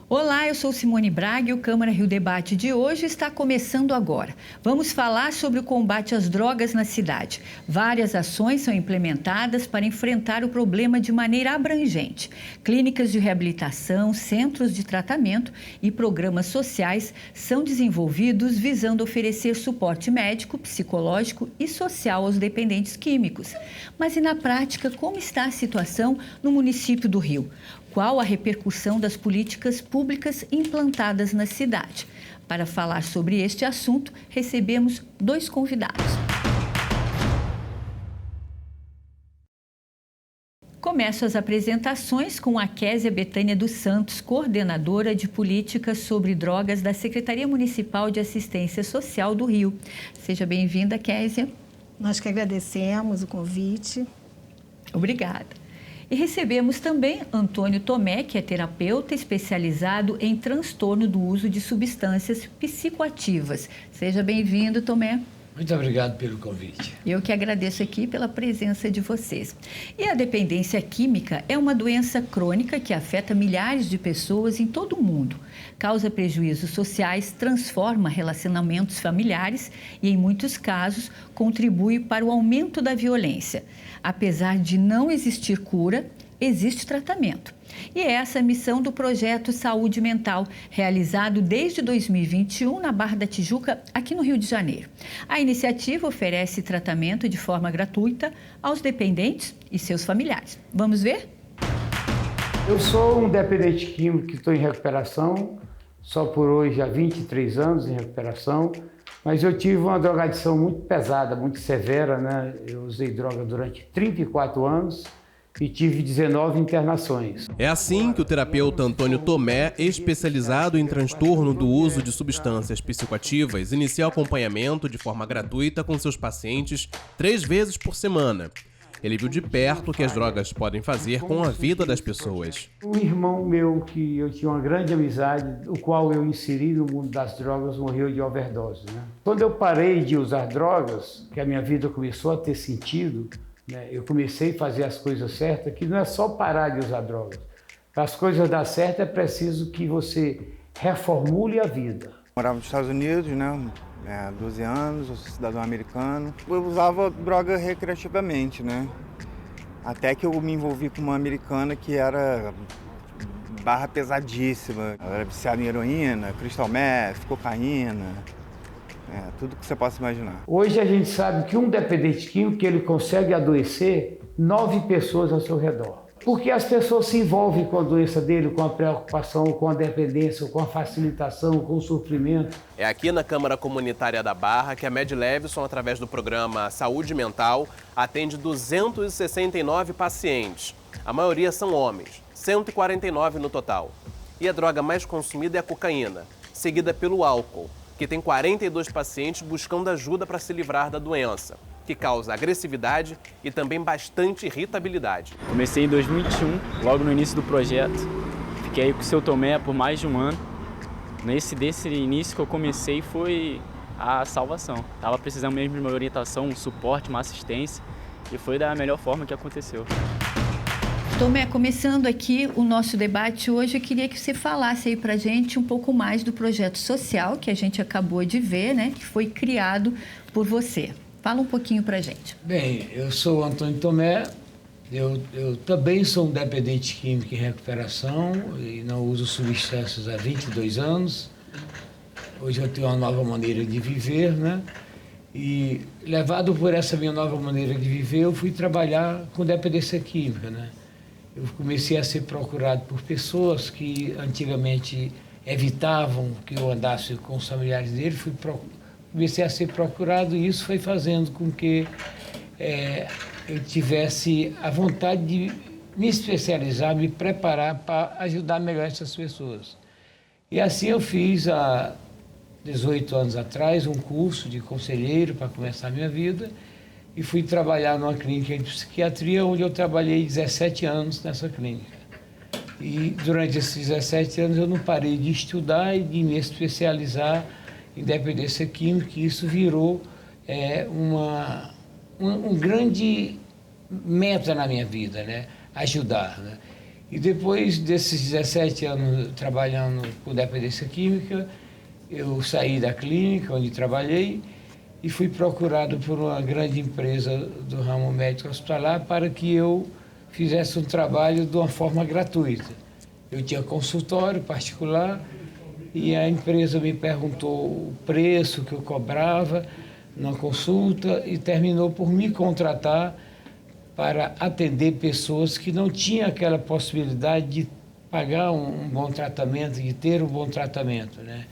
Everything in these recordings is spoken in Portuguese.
Olá, eu sou Simone Braga e o Câmara Rio Debate de hoje está começando agora. Vamos falar sobre o combate às drogas na cidade. Várias ações são implementadas para enfrentar o problema de maneira abrangente. Clínicas de reabilitação, centros de tratamento e programas sociais são desenvolvidos visando oferecer suporte médico, psicológico e social aos dependentes químicos. Mas e na prática, como está a situação no município do Rio? Qual a repercussão das políticas públicas implantadas na cidade? Para falar sobre este assunto, recebemos dois convidados. Começo as apresentações com a Késia Betânia dos Santos, coordenadora de políticas sobre drogas da Secretaria Municipal de Assistência Social do Rio. Seja bem-vinda, Késia. Nós que agradecemos o convite. Obrigada. E recebemos também Antônio Tomé, que é terapeuta especializado em transtorno do uso de substâncias psicoativas. Seja bem-vindo, Tomé. Muito obrigado pelo convite. Eu que agradeço aqui pela presença de vocês. E a dependência química é uma doença crônica que afeta milhares de pessoas em todo o mundo. Causa prejuízos sociais, transforma relacionamentos familiares e, em muitos casos, contribui para o aumento da violência. Apesar de não existir cura, existe tratamento. E essa é a missão do projeto Saúde Mental, realizado desde 2021 na Barra da Tijuca, aqui no Rio de Janeiro. A iniciativa oferece tratamento de forma gratuita aos dependentes e seus familiares. Vamos ver? Eu sou um dependente químico que estou em recuperação, só por hoje há 23 anos em recuperação, mas eu tive uma drogadição muito pesada, muito severa, né? Eu usei droga durante 34 anos. E tive 19 internações. É assim que o terapeuta Antônio Tomé, especializado em transtorno do uso de substâncias psicoativas, inicia o acompanhamento de forma gratuita com seus pacientes 3 vezes por semana. Ele viu de perto o que as drogas podem fazer com a vida das pessoas. Um irmão meu, que eu tinha uma grande amizade, o qual eu inseri no mundo das drogas, morreu de overdose, né? Quando eu parei de usar drogas, que a minha vida começou a ter sentido, eu comecei a fazer as coisas certas, que não é só parar de usar drogas. Para as coisas dar certo é preciso que você reformule a vida. Morava nos Estados Unidos, né? 12 anos, eu sou cidadão americano. Eu usava droga recreativamente, né? Até que eu me envolvi com uma americana que era barra pesadíssima. Ela era viciada em heroína, crystal meth, cocaína. Tudo que você possa imaginar. Hoje a gente sabe que um dependente químico ele consegue adoecer 9 pessoas ao seu redor. Porque as pessoas se envolvem com a doença dele, com a preocupação, com a dependência, com a facilitação, com o sofrimento. É aqui na Câmara Comunitária da Barra que a Med Levison, através do programa Saúde Mental, atende 269 pacientes. A maioria são homens, 149 no total. E a droga mais consumida é a cocaína, seguida pelo álcool, que tem 42 pacientes buscando ajuda para se livrar da doença, que causa agressividade e também bastante irritabilidade. Comecei em 2021, logo no início do projeto. Fiquei aí com o seu Tomé por mais de um ano. Desse início que eu comecei foi a salvação. Estava precisando mesmo de uma orientação, um suporte, uma assistência, e foi da melhor forma que aconteceu. Tomé, começando aqui o nosso debate hoje, eu queria que você falasse aí pra gente um pouco mais do projeto social que a gente acabou de ver, né, que foi criado por você. Fala um pouquinho pra gente. Bem, eu sou o Antônio Tomé, eu também sou um dependente químico em recuperação e não uso substâncias há 22 anos. Hoje eu tenho uma nova maneira de viver, né? E levado por essa minha nova maneira de viver, eu fui trabalhar com dependência química, né? Eu comecei a ser procurado por pessoas que antigamente evitavam que eu andasse com os familiares dele. Comecei a ser procurado e isso foi fazendo com que eu tivesse a vontade de me especializar, me preparar para ajudar melhor essas pessoas. E assim eu fiz há 18 anos atrás um curso de conselheiro para começar a minha vida. E fui trabalhar numa clínica de psiquiatria, onde eu trabalhei 17 anos nessa clínica. E durante esses 17 anos eu não parei de estudar e de me especializar em dependência química, e isso virou um grande meta na minha vida, né? Ajudar, né? E depois desses 17 anos trabalhando com dependência química, eu saí da clínica onde trabalhei e fui procurado por uma grande empresa do ramo médico hospitalar para que eu fizesse um trabalho de uma forma gratuita. Eu tinha consultório particular e a empresa me perguntou o preço que eu cobrava na consulta e terminou por me contratar para atender pessoas que não tinham aquela possibilidade de pagar um bom tratamento, de ter um bom tratamento, né?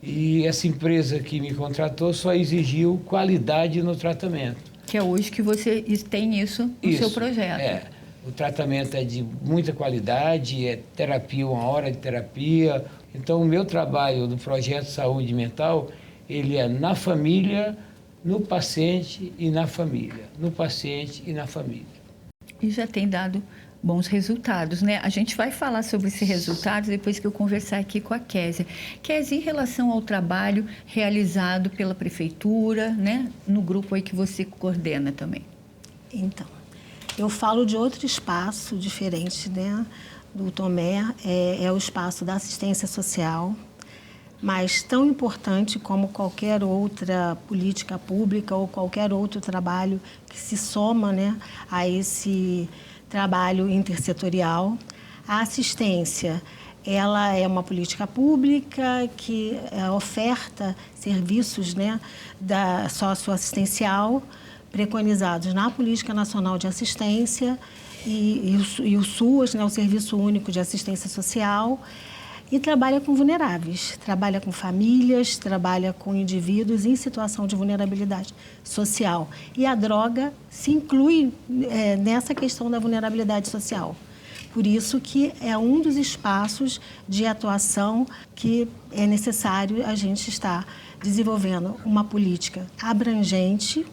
E essa empresa que me contratou só exigiu qualidade no tratamento. Que é hoje que você tem isso no seu projeto. É. O tratamento é de muita qualidade, é terapia, 1 hora de terapia. Então, o meu trabalho do projeto Saúde Mental, ele é na família, no paciente e na família. No paciente e na família. E já tem dado bons resultados, né? A gente vai falar sobre esses resultados depois que eu conversar aqui com a Kézia. Kézia, em relação ao trabalho realizado pela prefeitura, né? No grupo aí que você coordena também. Então, eu falo de outro espaço diferente, né? Do Tomé, é o espaço da assistência social, mas tão importante como qualquer outra política pública ou qualquer outro trabalho que se soma, né, a esse trabalho intersetorial. A assistência, ela é uma política pública que oferta serviços, né, da socioassistencial preconizados na Política Nacional de Assistência e o SUAS, né, o Serviço Único de Assistência Social, e trabalha com vulneráveis, trabalha com famílias, trabalha com indivíduos em situação de vulnerabilidade social. E a droga se inclui nessa questão da vulnerabilidade social. Por isso que é um dos espaços de atuação que é necessário a gente estar desenvolvendo uma política abrangente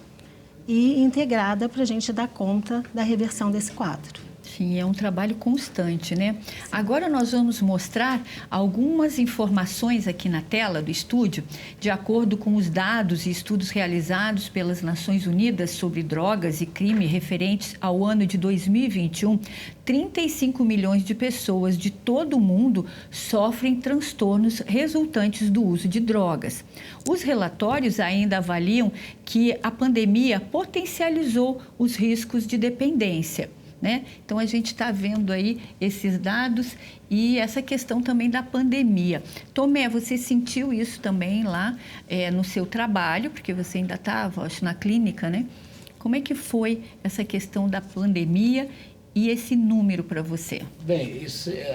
e integrada para a gente dar conta da reversão desse quadro. Sim, é um trabalho constante, né? Agora nós vamos mostrar algumas informações aqui na tela do estúdio, de acordo com os dados e estudos realizados pelas Nações Unidas sobre drogas e crime referentes ao ano de 2021, 35 milhões de pessoas de todo o mundo sofrem transtornos resultantes do uso de drogas. Os relatórios ainda avaliam que a pandemia potencializou os riscos de dependência, né? Então, a gente está vendo aí esses dados e essa questão também da pandemia. Tomé, você sentiu isso também lá no seu trabalho, porque você ainda estava, acho, na clínica, né? Como é que foi essa questão da pandemia e esse número para você? Bem,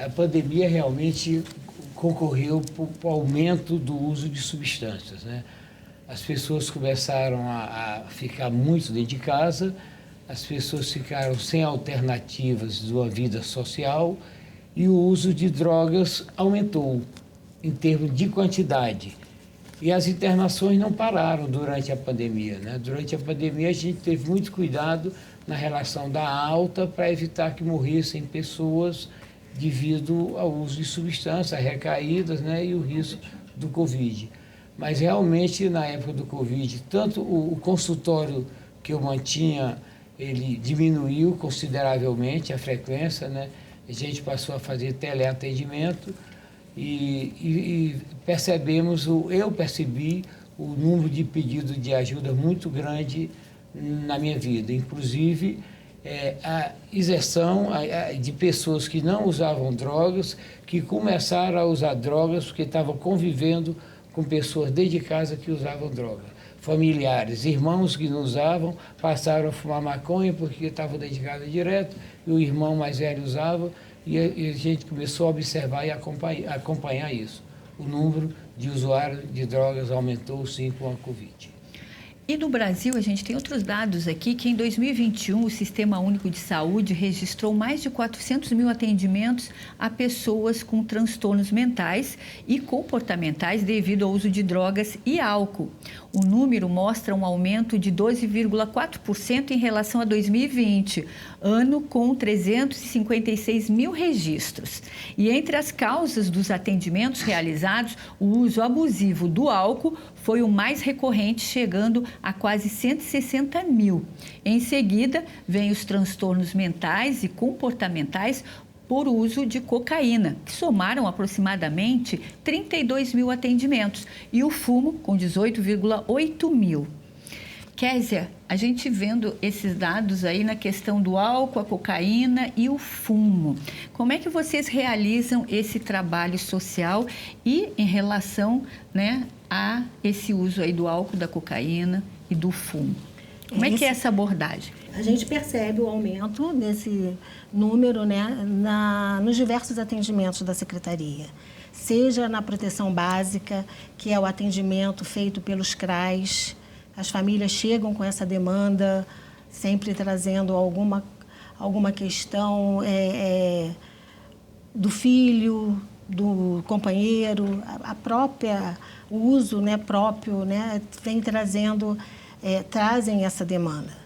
a pandemia realmente concorreu para o aumento do uso de substâncias, né? As pessoas começaram a ficar muito dentro de casa, as pessoas ficaram sem alternativas de uma vida social e o uso de drogas aumentou em termos de quantidade. E as internações não pararam durante a pandemia, né? Durante a pandemia a gente teve muito cuidado na relação da alta para evitar que morressem pessoas devido ao uso de substâncias, recaídas, né? E o risco do Covid. Mas realmente na época do Covid, tanto o consultório que eu mantinha, ele diminuiu consideravelmente a frequência, né? A gente passou a fazer teleatendimento e eu percebi o número de pedidos de ajuda muito grande na minha vida. Inclusive, a inserção de pessoas que não usavam drogas, que começaram a usar drogas porque estavam convivendo com pessoas dentro de casa que usavam drogas. Familiares, irmãos que não usavam, passaram a fumar maconha porque estavam dentro de casa direto, e o irmão mais velho usava, e a gente começou a observar e acompanhar isso. O número de usuários de drogas aumentou sim com a Covid. E no Brasil, a gente tem outros dados aqui, que em 2021 o Sistema Único de Saúde registrou mais de 400 mil atendimentos a pessoas com transtornos mentais e comportamentais devido ao uso de drogas e álcool. O número mostra um aumento de 12,4% em relação a 2020, ano com 356 mil registros. E entre as causas dos atendimentos realizados, o uso abusivo do álcool foi o mais recorrente, chegando a quase 160 mil. Em seguida, vem os transtornos mentais e comportamentais, por uso de cocaína, que somaram aproximadamente 32 mil atendimentos, e o fumo, com 18,8 mil. Késia, a gente vendo esses dados aí na questão do álcool, a cocaína e o fumo, como é que vocês realizam esse trabalho social e em relação, né, a esse uso aí do álcool, da cocaína e do fumo? Como é que é essa abordagem? A gente percebe o aumento desse número, né, nos diversos atendimentos da Secretaria. Seja na proteção básica, que é o atendimento feito pelos CRAs. As famílias chegam com essa demanda, sempre trazendo alguma questão do filho, do companheiro, o uso, né, próprio, né, trazem essa demanda.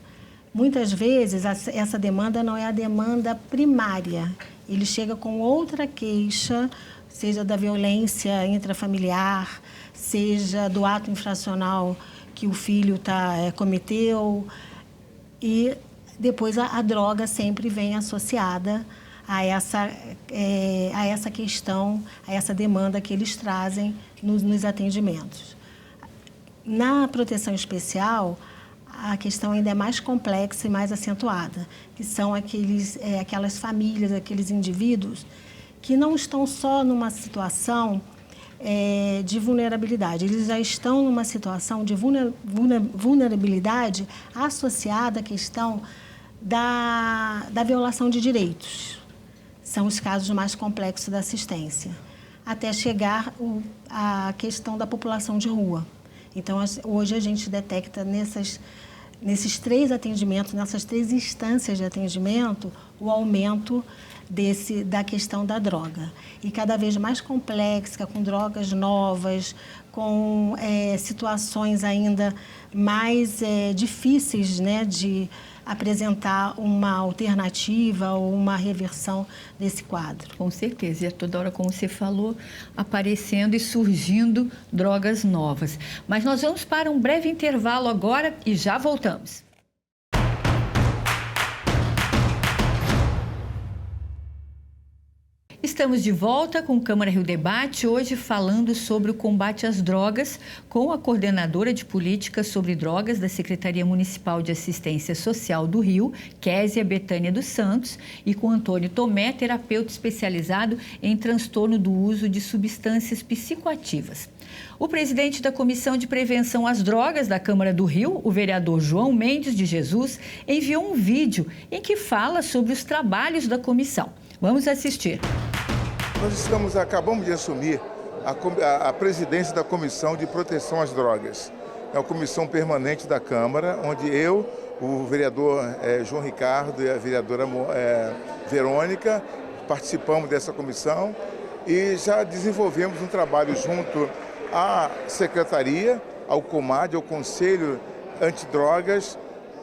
Muitas vezes essa demanda não é a demanda primária, ele chega com outra queixa, seja da violência intrafamiliar, seja do ato infracional que o filho cometeu, e depois a droga sempre vem associada a essa questão, a essa demanda que eles trazem nos atendimentos. Na proteção especial, a questão ainda é mais complexa e mais acentuada, que são aquelas famílias, aqueles indivíduos que não estão só numa situação de vulnerabilidade, eles já estão numa situação de vulnerabilidade associada à questão da violação de direitos. São os casos mais complexos da assistência, até chegar à questão da população de rua. Então, hoje a gente detecta nesses 3 atendimentos, nessas 3 instâncias de atendimento, o aumento da questão da droga. E cada vez mais complexa, com drogas novas, com situações ainda mais difíceis, né, de apresentar uma alternativa ou uma reversão desse quadro. Com certeza, e a toda hora, como você falou, aparecendo e surgindo drogas novas. Mas nós vamos para um breve intervalo agora e já voltamos. Estamos de volta com o Câmara Rio Debate, hoje falando sobre o combate às drogas, com a coordenadora de políticas sobre drogas da Secretaria Municipal de Assistência Social do Rio, Késia Betânia dos Santos, e com Antônio Tomé, terapeuta especializado em transtorno do uso de substâncias psicoativas. O presidente da Comissão de Prevenção às Drogas da Câmara do Rio, o vereador João Mendes de Jesus, enviou um vídeo em que fala sobre os trabalhos da comissão. Vamos assistir. Nós acabamos de assumir a presidência da Comissão de Proteção às Drogas. É uma comissão permanente da Câmara, onde eu, o vereador João Ricardo e a vereadora Verônica participamos dessa comissão e já desenvolvemos um trabalho junto à Secretaria, ao COMAD, ao Conselho Antidrogas,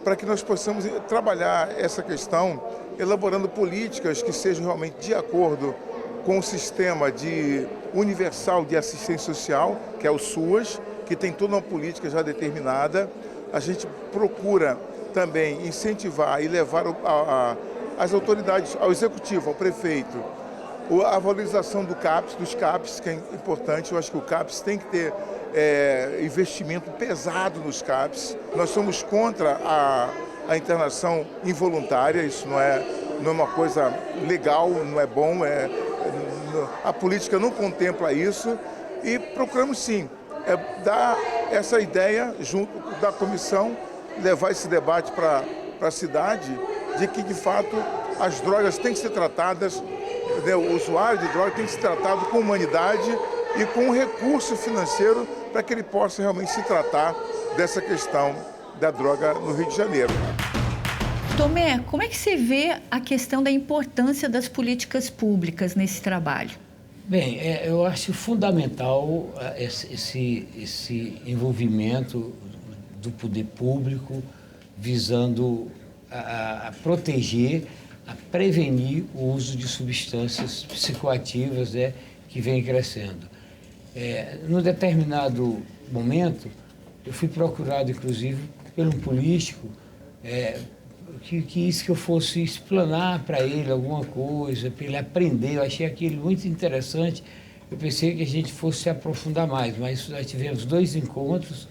para que nós possamos trabalhar essa questão, elaborando políticas que sejam realmente de acordo com o sistema universal de assistência social, que é o SUAS, que tem toda uma política já determinada. A gente procura também incentivar e levar às autoridades, ao executivo, ao prefeito, a valorização dos CAPs, que é importante. Eu acho que o CAPs tem que ter investimento pesado nos CAPs. Nós somos contra a internação involuntária, isso não é uma coisa legal, não é bom, a política não contempla isso, e procuramos sim dar essa ideia junto da comissão, levar esse debate para a cidade, de que de fato as drogas têm que ser tratadas, né, o usuário de droga tem que ser tratado com humanidade e com recurso financeiro para que ele possa realmente se tratar dessa questão da droga no Rio de Janeiro. Tomé, como é que você vê a questão da importância das políticas públicas nesse trabalho? Bem, eu acho fundamental esse envolvimento do poder público visando a proteger, a prevenir o uso de substâncias psicoativas, né, que vem crescendo. Num determinado momento, eu fui procurado, inclusive, por um político que quis que eu fosse explanar para ele alguma coisa, para ele aprender. Eu achei aquilo muito interessante. Eu pensei que a gente fosse se aprofundar mais, mas nós tivemos 2 encontros,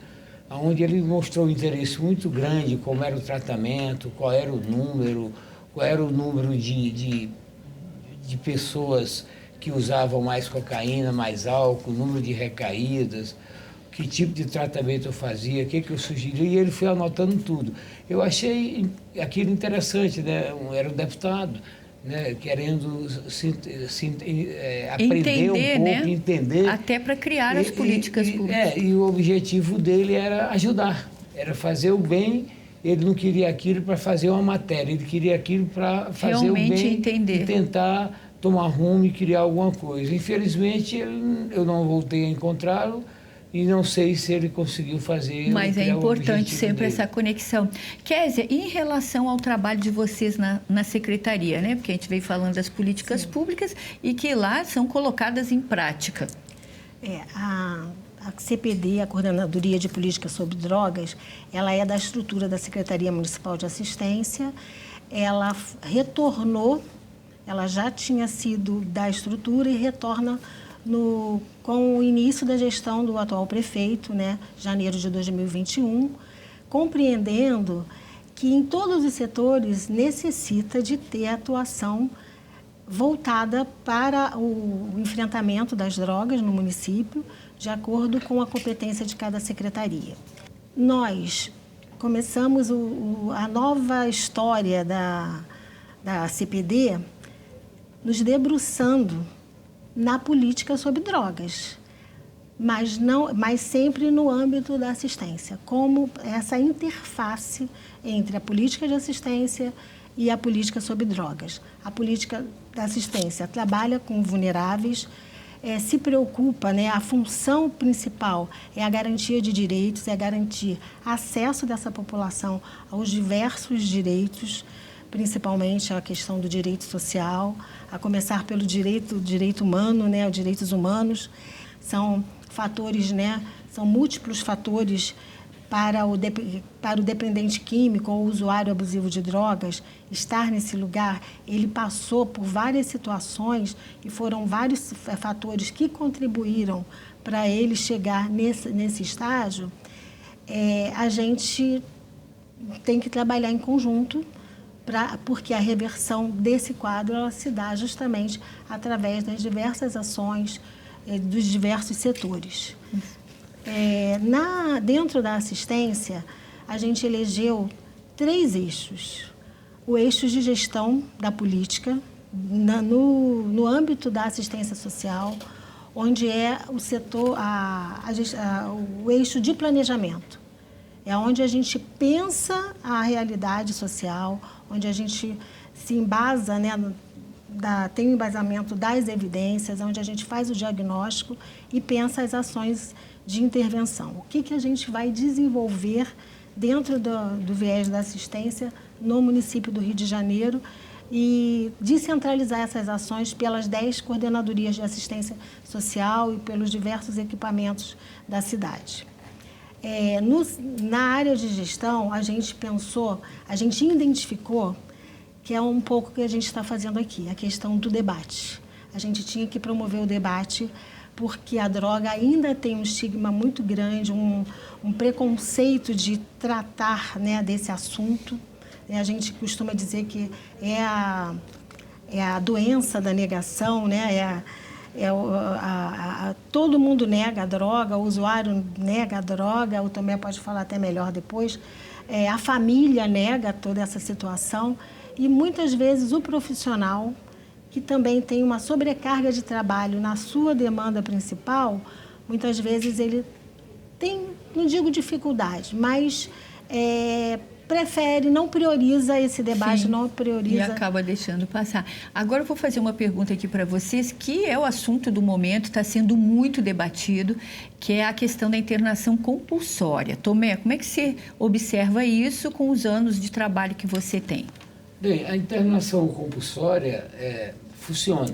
onde ele mostrou um interesse muito grande, como era o tratamento, qual era o número de pessoas que usavam mais cocaína, mais álcool, número de recaídas, que tipo de tratamento eu fazia, o que eu sugeria, e ele foi anotando tudo. Eu achei aquilo interessante, né? Era um deputado, né? Querendo aprender um pouco, né? entender. Até para criar as políticas públicas. E o objetivo dele era ajudar, era fazer o bem. Ele não queria aquilo para fazer uma matéria, ele queria aquilo para fazer realmente o bem entender. E tentar tomar rumo e criar alguma coisa. Infelizmente, eu não voltei a encontrá-lo e não sei se ele conseguiu fazer. Mas é importante sempre essa conexão. Kézia, em relação ao trabalho de vocês na secretaria, né? Porque a gente veio falando das políticas públicas e que lá são colocadas em prática. A CPD, a Coordenadoria de Políticas sobre Drogas, ela é da estrutura da Secretaria Municipal de Assistência. Ela retornou, ela já tinha sido da estrutura e retorna com o início da gestão do atual prefeito, né, janeiro de 2021, compreendendo que em todos os setores necessita de ter atuação voltada para o enfrentamento das drogas no município, de acordo com a competência de cada secretaria. Nós começamos a nova história da CPD nos debruçando na política sobre drogas, mas sempre no âmbito da assistência, como essa interface entre a política de assistência e a política sobre drogas. A política da assistência trabalha com vulneráveis, se preocupa, né? A função principal é a garantia de direitos, é garantir acesso dessa população aos diversos direitos, principalmente a questão do direito social, a começar pelo direito humano, né? Os direitos humanos são fatores, né? São múltiplos fatores para o dependente químico ou usuário abusivo de drogas estar nesse lugar. Ele passou por várias situações e foram vários fatores que contribuíram para ele chegar nesse estágio. A gente tem que trabalhar em conjunto, porque a reversão desse quadro ela se dá justamente através das diversas ações dos diversos setores. Dentro da assistência, a gente elegeu 3 eixos. O eixo de gestão da política, no âmbito da assistência social, onde é o setor, o eixo de planejamento. É onde a gente pensa a realidade social, onde a gente se embasa, né, tem o embasamento das evidências, onde a gente faz o diagnóstico e pensa as ações de intervenção. O que a gente vai desenvolver dentro do viés da assistência no município do Rio de Janeiro e descentralizar essas ações pelas 10 coordenadorias de assistência social e pelos diversos equipamentos da cidade. Na área de gestão, a gente identificou que é um pouco o que a gente está fazendo aqui, a questão do debate. A gente tinha que promover o debate porque a droga ainda tem um estigma muito grande, um preconceito de tratar, né, desse assunto. A gente costuma dizer que é a doença da negação, né? Todo mundo nega a droga, o usuário nega a droga, o Tomé pode falar até melhor depois. A família nega toda essa situação e muitas vezes o profissional, que também tem uma sobrecarga de trabalho na sua demanda principal, muitas vezes ele tem, não digo dificuldade, mas prefere, não prioriza esse debate, Sim, não prioriza. E acaba deixando passar. Agora eu vou fazer uma pergunta aqui para vocês, que é o assunto do momento, está sendo muito debatido, que é a questão da internação compulsória. Tomé, como é que você observa isso com os anos de trabalho que você tem? Bem, a internação compulsória funciona,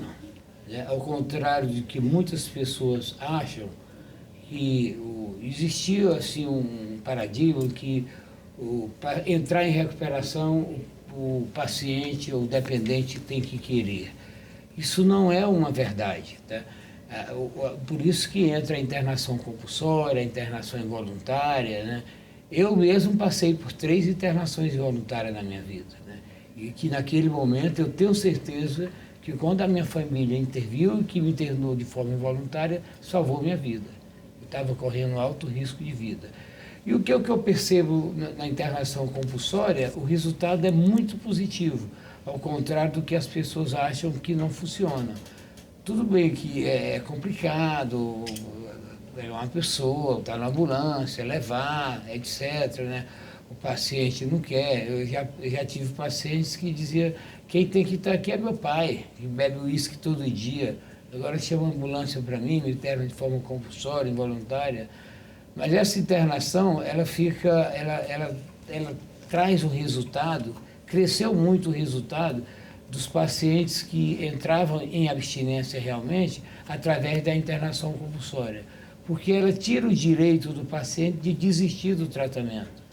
né? Ao contrário de que muitas pessoas acham que existia assim, um paradigma que para entrar em recuperação o paciente ou o dependente tem que querer. Isso não é uma verdade, tá? Por isso que entra a internação compulsória, a internação involuntária, né? Eu mesmo passei por 3 internações involuntárias na minha vida, né? E que naquele momento eu tenho certeza que quando a minha família interviu e que me internou de forma involuntária, salvou minha vida. Eu estava correndo alto risco de vida. E o que eu percebo na internação compulsória, o resultado é muito positivo, ao contrário do que as pessoas acham que não funciona. Tudo bem que é complicado, é uma pessoa, está na ambulância, levar, etc., né? O paciente não quer. Eu já tive pacientes que diziam: quem tem que estar aqui é meu pai, que bebe uísque todo dia. Agora chama a ambulância para mim, me interna de forma compulsória, involuntária. Mas essa internação, ela traz o resultado, cresceu muito o resultado dos pacientes que entravam em abstinência realmente através da internação compulsória, porque ela tira o direito do paciente de desistir do tratamento,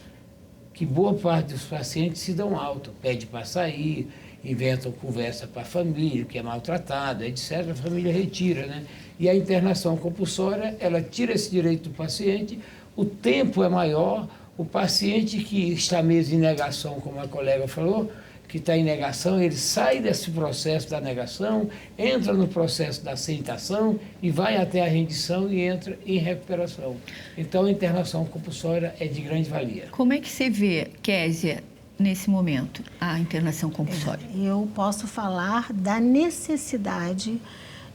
que boa parte dos pacientes se dão alta, pede para sair, inventam conversa para a família, que é maltratada, etc., a família retira, né? E a internação compulsória, ela tira esse direito do paciente, o tempo é maior, o paciente que está mesmo em negação, como a colega falou, que está em negação, ele sai desse processo da negação, entra no processo da aceitação e vai até a rendição e entra em recuperação. Então, a internação compulsória é de grande valia. Como é que você vê, Késia, nesse momento, a internação compulsória? Eu posso falar da necessidade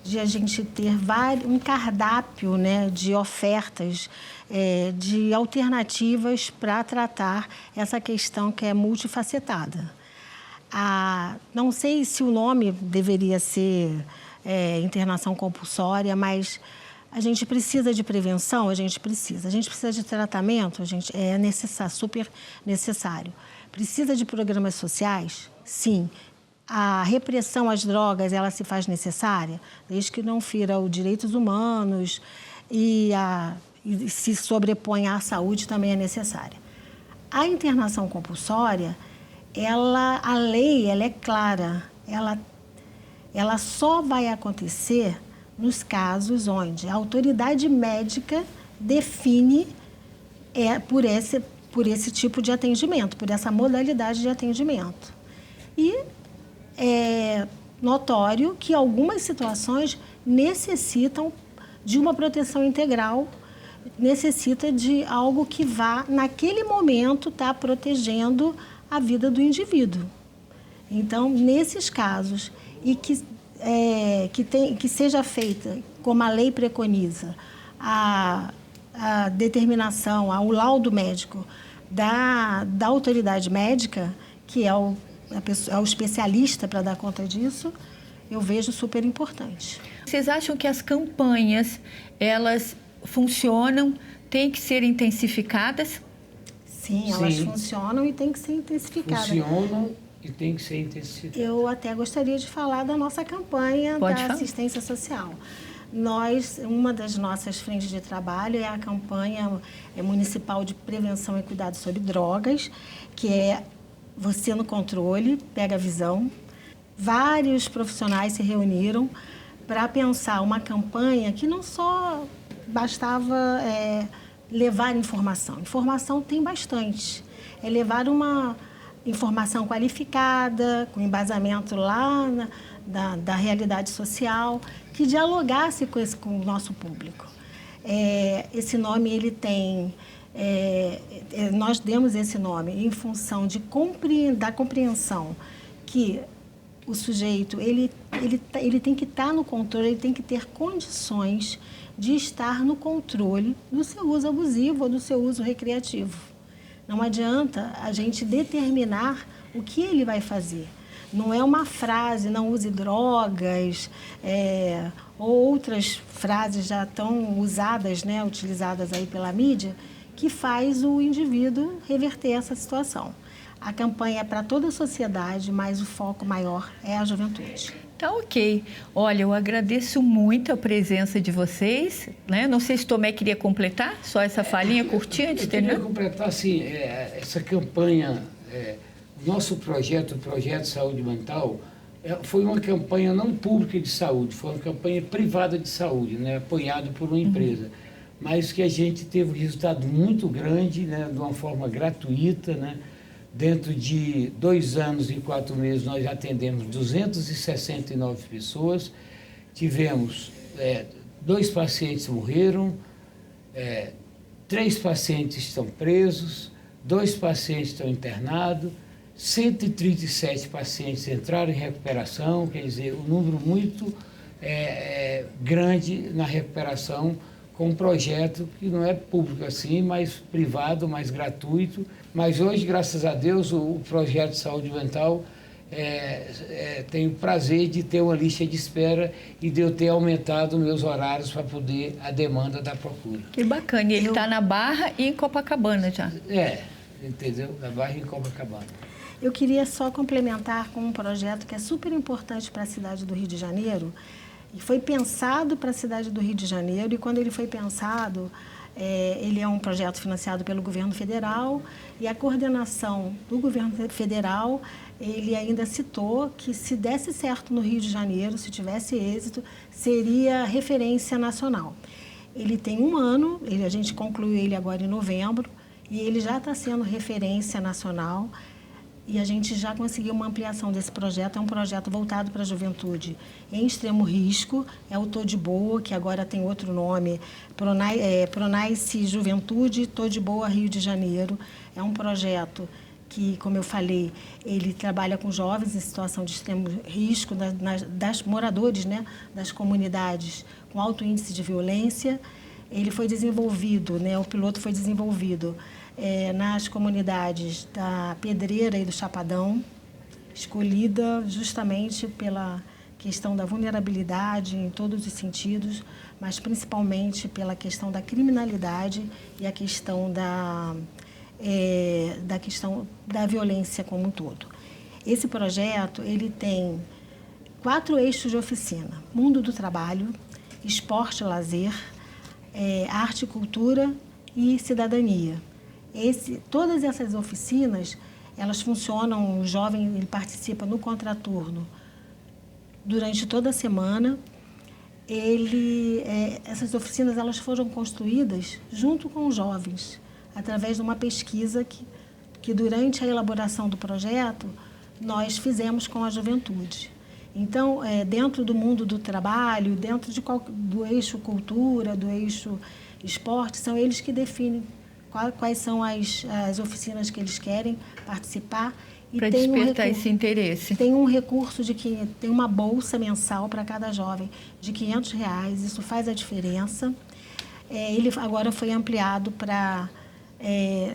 de a gente ter um cardápio, né, de ofertas, de alternativas para tratar essa questão que é multifacetada. Não sei se o nome deveria ser internação compulsória, mas a gente precisa de prevenção, a gente precisa de tratamento, é necessário, super necessário. Precisa de programas sociais? Sim. A repressão às drogas, ela se faz necessária, desde que não fira os direitos humanos e se sobreponha à saúde, também é necessária. A internação compulsória, a lei ela é clara, ela só vai acontecer nos casos onde a autoridade médica define por esse tipo de atendimento, por essa modalidade de atendimento. E é notório que algumas situações necessitam de uma proteção integral, necessita de algo que vá, naquele momento, estar protegendo a vida do indivíduo. Então, nesses casos, e que seja feita, como a lei preconiza, a determinação, o laudo médico da autoridade médica, que é o especialista para dar conta disso, eu vejo super importante. Vocês acham que as campanhas, elas funcionam, têm que ser intensificadas? Sim, elas funcionam e têm que ser intensificadas. Funcionam e têm que ser intensificadas. Eu até gostaria de falar da nossa campanha assistência social. Uma das nossas frentes de trabalho é a campanha municipal de prevenção e cuidado sobre drogas, que é Você no Controle, Pega a Visão. Vários profissionais se reuniram para pensar uma campanha que não só bastava levar informação. Informação tem bastante. É levar uma informação qualificada, com embasamento lá da realidade social, que dialogasse com o nosso público. Esse nome, ele tem... nós demos esse nome em função da compreensão que o sujeito ele tem que estar no controle, ele tem que ter condições de estar no controle do seu uso abusivo ou do seu uso recreativo. Não adianta a gente determinar o que ele vai fazer. Não é uma frase, não use drogas, ou outras frases já tão usadas, né, utilizadas aí pela mídia, que faz o indivíduo reverter essa situação. A campanha é para toda a sociedade, mas o foco maior é a juventude. Tá ok. Olha, eu agradeço muito a presença de vocês, né? Não sei se Tomé queria completar, só essa falinha curtinha de terminar. Eu queria completar, assim, essa campanha nosso projeto, o Projeto Saúde Mental, foi uma campanha não pública de saúde, foi uma campanha privada de saúde, né, apoiado por uma empresa. Mas que a gente teve um resultado muito grande, né, de uma forma gratuita, né. Dentro de 2 anos e 4 meses, nós atendemos 269 pessoas, tivemos 2 pacientes morreram, 3 pacientes estão presos, 2 pacientes estão internados, 137 pacientes entraram em recuperação, quer dizer, um número muito grande na recuperação, com um projeto que não é público assim, mas privado, mais gratuito. Mas hoje, graças a Deus, o projeto de saúde mental tem o prazer de ter uma lista de espera e de eu ter aumentado meus horários para poder a demanda da procura. Que bacana. E ele está na Barra e em Copacabana já. Entendeu? Na Barra e em Copacabana. Eu queria só complementar com um projeto que é super importante para a cidade do Rio de Janeiro, e foi pensado para a cidade do Rio de Janeiro, e quando ele foi pensado, ele é um projeto financiado pelo governo federal, e a coordenação do governo federal, ele ainda citou que se desse certo no Rio de Janeiro, se tivesse êxito, seria referência nacional. Ele tem 1 ano, a gente concluiu ele agora em novembro, e ele já está sendo referência nacional. E a gente já conseguiu uma ampliação desse projeto. É um projeto voltado para a juventude em extremo risco. É o Tô de Boa, que agora tem outro nome, Pronaice Juventude, Tô de Boa, Rio de Janeiro. É um projeto que, como eu falei, ele trabalha com jovens em situação de extremo risco, das moradores, né, das comunidades com alto índice de violência. Ele foi desenvolvido, né, o piloto foi desenvolvido nas comunidades da Pedreira e do Chapadão, escolhida justamente pela questão da vulnerabilidade em todos os sentidos, mas principalmente pela questão da criminalidade e a questão da violência como um todo. Esse projeto ele tem 4 eixos de oficina: mundo do trabalho, esporte e lazer, arte e cultura e cidadania. Todas essas oficinas, elas funcionam, o jovem ele participa no contraturno durante toda a semana. Essas oficinas elas foram construídas junto com os jovens, através de uma pesquisa que durante a elaboração do projeto, nós fizemos com a juventude. Então, dentro do mundo do trabalho, dentro do eixo cultura, do eixo esporte, são eles que definem quais são as oficinas que eles querem participar. Para despertar esse interesse. Tem um recurso tem uma bolsa mensal para cada jovem de R$500, isso faz a diferença. Ele agora foi ampliado para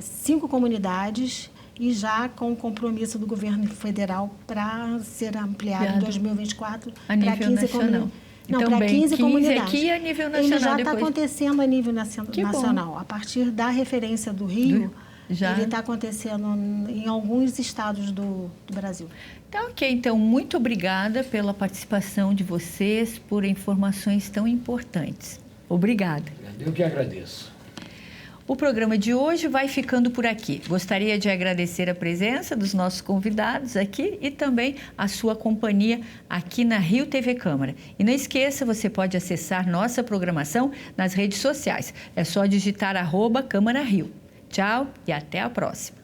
5 comunidades e já com o compromisso do governo federal para ser ampliado em 2024 para 15 comunidades. Não, então, para 15 comunidades. Aqui a nível nacional. Ele já está acontecendo a nível nacional. A partir da referência do Rio, ele está acontecendo em alguns estados do Brasil. Tá ok. Então, muito obrigada pela participação de vocês, por informações tão importantes. Obrigada. Eu que agradeço. O programa de hoje vai ficando por aqui. Gostaria de agradecer a presença dos nossos convidados aqui e também a sua companhia aqui na Rio TV Câmara. E não esqueça, você pode acessar nossa programação nas redes sociais. É só digitar @Câmara Rio. Tchau e até a próxima.